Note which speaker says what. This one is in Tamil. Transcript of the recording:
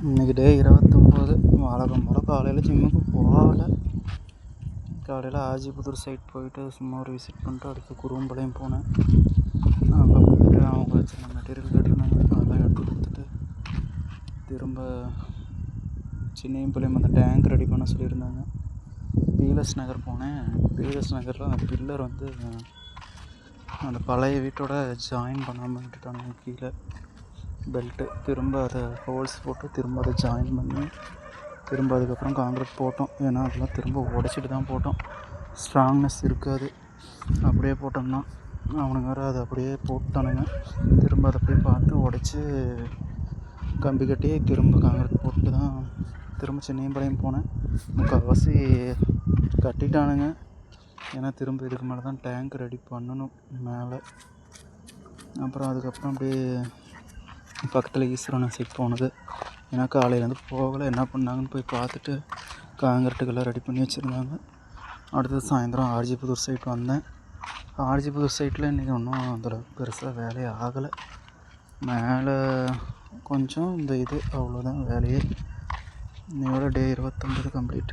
Speaker 1: இன்றைக்கி டே 29. வழக்கம் போல் காலையில் ஜிம்முக்கு போகலை. காலையில் ஆஜிபுதூர் சைட் போயிட்டு சும்மா ஒரு விசிட் பண்ணிட்டு அடுத்து குருவம்பாளையம் போனேன். அங்கே போயிட்டு அவங்க சின்ன மெட்டீரியல் கேட்டிருந்தாங்க, அதெல்லாம் எடுத்து கொடுத்துட்டு திரும்ப சின்னையம்பாளையம் அந்த டேங்க் ரெடி பண்ண சொல்லியிருந்தாங்க. பீலஸ் நகர் போனேன். பீலஸ் நகரில் அந்த பில்லர் வந்து அந்த பழைய வீட்டோட ஜாயின் பண்ணாமல் விட்டுட்டானுங்க. கீழே பெல்ட்டு திரும்ப அதை ஹோல்ஸ் போட்டு திரும்ப அதை ஜாயின் பண்ணி திரும்ப அதுக்கப்புறம் காங்கிரீட் போட்டோம். ஏன்னா அதெல்லாம் திரும்ப உடச்சிட்டு தான் போட்டோம். ஸ்ட்ராங்னஸ் இருக்காது அப்படியே போட்டோம்னா. அவனுங்க வேறு அதை அப்படியே போட்டானுங்க. திரும்ப அதை போய் பார்த்து உடச்சி கம்பி கட்டி திரும்ப காங்கிரீட் போட்டு தான் திரும்ப சின்னையம்பாளையம் போனேன். முக்கால்வாசி கட்டிட்டானுங்க. ஏன்னா திரும்ப இதுக்கு மேலே தான் டேங்க் ரெடி பண்ணணும் மேலே. அப்புறம் அதுக்கப்புறம் அப்படியே பக்கத்தில் ஈஸ்வரன் சைட் போனது. ஏன்னா காலையிலேருந்து போகலை, என்ன பண்ணாங்கன்னு போய் பார்த்துட்டு காங்கிரீட்டுக்கெல்லாம் ரெடி பண்ணி வச்சுருந்தாங்க. அடுத்தது சாயந்தரம் ஆர்ஜிபுதூர் சைட் வந்தேன். ஆர்ஜிபுதூர் சைட்டில் இன்றைக்கி ஒன்றும் அந்தளவுக்கு பெருசாக வேலையே ஆகலை. மேலே கொஞ்சம் இந்த இது அவ்வளோதான் வேலையே. இன்னையோட டே 29 கம்ப்ளீட்.